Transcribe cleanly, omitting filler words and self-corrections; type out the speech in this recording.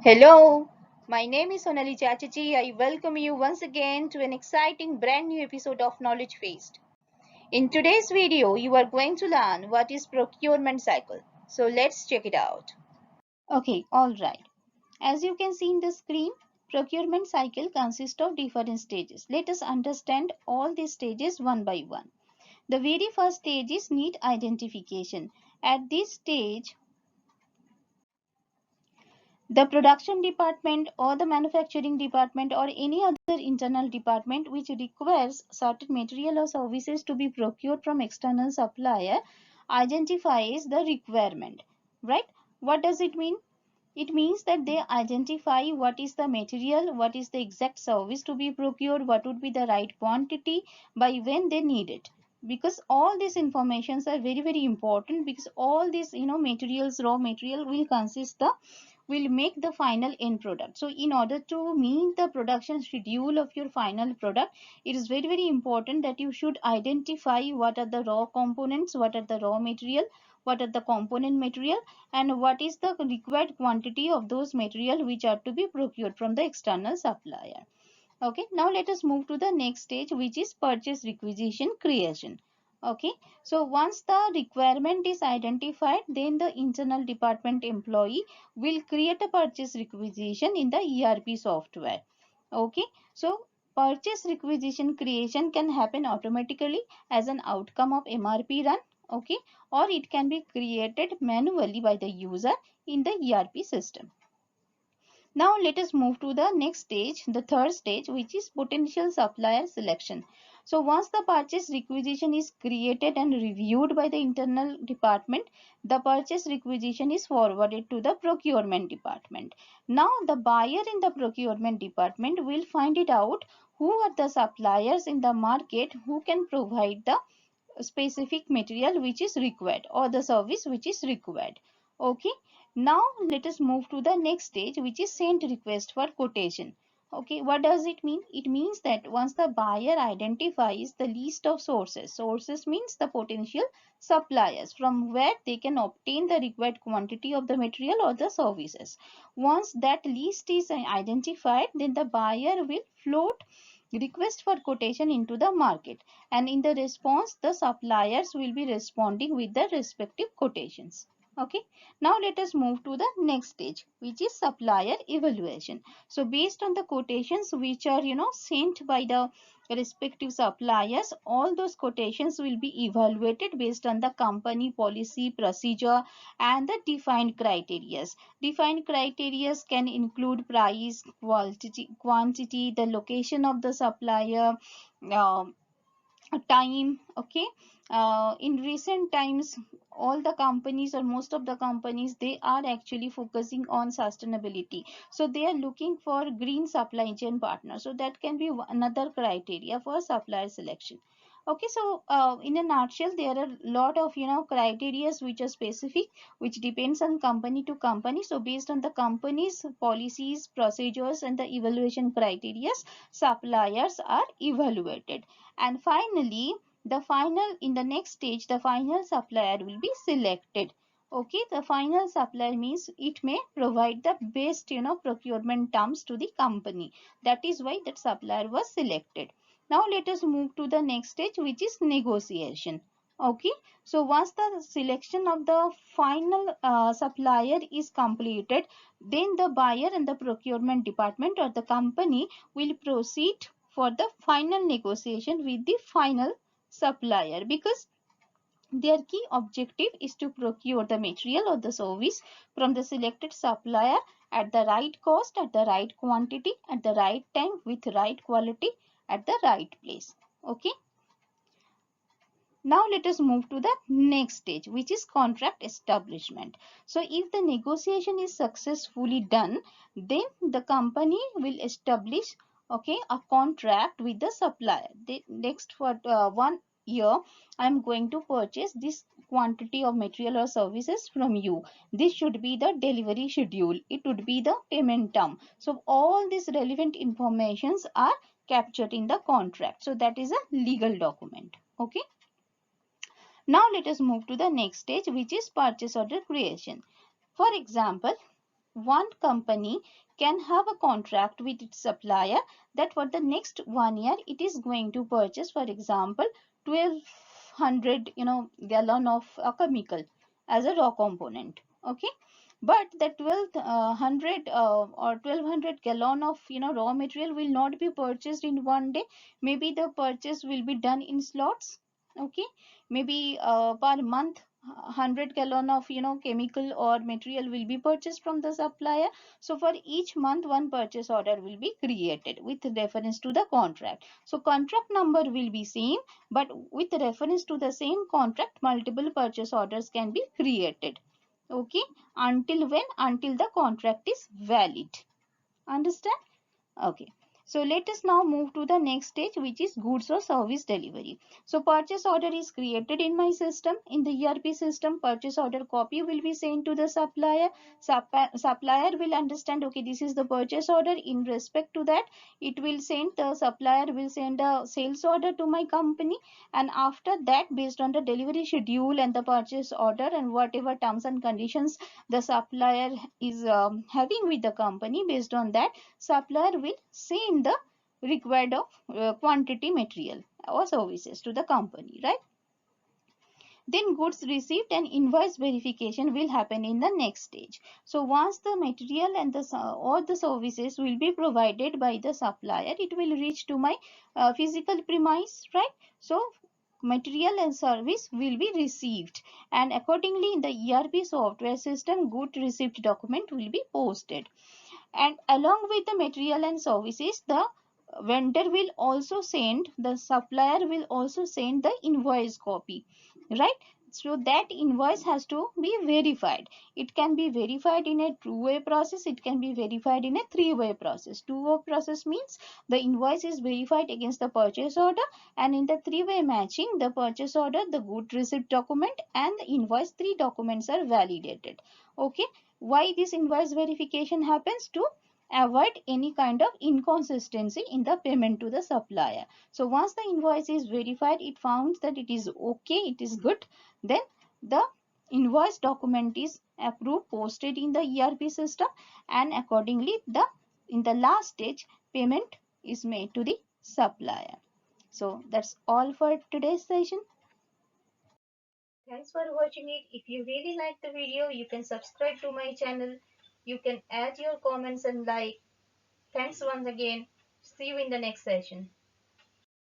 Hello, my name is Sonali Chatterjee. I welcome you once again to an exciting brand new episode of Knowledge Feast. In today's video, you are going to learn what is procurement cycle. So let's check it out. Okay, all right. As you can see in the screen, procurement cycle consists of different stages. Let us understand all these stages one by one. The very first stage is need identification. At this stage, the production department or the manufacturing department or any other internal department which requires certain material or services to be procured from external supplier identifies the requirement, right? What does it mean? It means that they identify what is the material, what is the exact service to be procured, what would be the right quantity, by when they need it. Because all these informations are very important, because all these materials, raw material will make the final end product. So in order to meet the production schedule of your final product, it is very important that you should identify what are the raw components, what are the raw material, what are the component material, and what is the required quantity of those material which are to be procured from the external supplier. Okay, now let us move to the next stage, which is purchase requisition creation. Okay, so once the requirement is identified, then the internal department employee will create a purchase requisition in the ERP software. Okay, so purchase requisition creation can happen automatically as an outcome of MRP run. Okay, or it can be created manually by the user in the ERP system. Now let us move to the next stage, the third stage, which is potential supplier selection. So once the purchase requisition is created and reviewed by the internal department, the purchase requisition is forwarded to the procurement department. Now the buyer in the procurement department will find it out who are the suppliers in the market who can provide the specific material which is required or the service which is required. Okay, now let us move to the next stage, which is send request for quotation. Okay, what does it mean? It means that once the buyer identifies the list of sources means the potential suppliers from where they can obtain the required quantity of the material or the services. Once that list is identified, then the buyer will float request for quotation into the market, and in the response the suppliers will be responding with the respective quotations. Okay, now let us move to the next stage, which is supplier evaluation. So based on the quotations which are sent by the respective suppliers, all those quotations will be evaluated based on the company policy, procedure, and the defined criteria. Defined criteria can include price, quantity, the location of the supplier, uh, time. Okay, in recent times, all the companies or most of the companies, they are actually focusing on sustainability, so they are looking for green supply chain partner, so that can be another criteria for supplier selection. Okay, so in a nutshell, there are a lot of criteria which are specific, which depends on company to company. So based on the company's policies, procedures, and the evaluation criteria, suppliers are evaluated. And finally, in the next stage, the final supplier will be selected. Okay, the final supplier means it may provide the best procurement terms to the company. That is why that supplier was selected. Now let us move to the next stage, which is negotiation. Okay, so once the selection of the final supplier is completed, then the buyer and the procurement department or the company will proceed for the final negotiation with the final supplier, because their key objective is to procure the material or the service from the selected supplier at the right cost, at the right quantity, at the right time, with right quality, at the right place. Okay, now let us move to the next stage, which is contract establishment. So if the negotiation is successfully done, then the company will establish, okay, a contract with the supplier. Next, for 1 year, I am going to purchase this quantity of material or services from you. This should be the delivery schedule. It would be the payment term. So all these relevant informations are captured in the contract. So that is a legal document. Okay. Now let us move to the next stage, which is purchase order creation. For example, one company can have a contract with its supplier that for the next 1 year it is going to purchase, for example, 1200 gallon of a chemical as a raw component. Okay, but the 1200 or 1200 gallon of raw material will not be purchased in one day. Maybe the purchase will be done in slots. Okay, maybe per month 100 gallon of chemical or material will be purchased from the supplier. So for each month one purchase order will be created with reference to the contract. So contract number will be same, but with reference to the same contract multiple purchase orders can be created. Okay, until when? Until the contract is valid. Understand? Okay. So let us now move to the next stage, which is goods or service delivery. So purchase order is created in my system. In the ERP system, purchase order copy will be sent to the supplier. Supplier will understand, okay, this is the purchase order. In respect to that, it will send, the supplier will send a sales order to my company. And after that, based on the delivery schedule and the purchase order and whatever terms and conditions the supplier is having with the company, based on that, supplier will send the required of quantity material or services to the company, right? Then goods received and invoice verification will happen in the next stage. So once the material and the all the services will be provided by the supplier, it will reach to my physical premise, right? So material and service will be received, and accordingly in the ERP software system good receipt document will be posted. And along with the material and services, the vendor will also send, the supplier will also send the invoice copy, right? So that invoice has to be verified. It can be verified in a two-way process, it can be verified in a three-way process. Two-way process means the invoice is verified against the purchase order, and in the three-way matching, the purchase order, the good receipt document and the invoice, three documents are validated. Okay, why this invoice verification happens? To avoid any kind of inconsistency in the payment to the supplier. So once the invoice is verified, it found that it is okay, it is good, then the invoice document is approved, posted in the ERP system, and accordingly the in the last stage payment is made to the supplier. So that's all for today's session. Thanks for watching it. If you really like the video, you can subscribe to my channel. You can add your comments and like. Thanks once again. See you in the next session.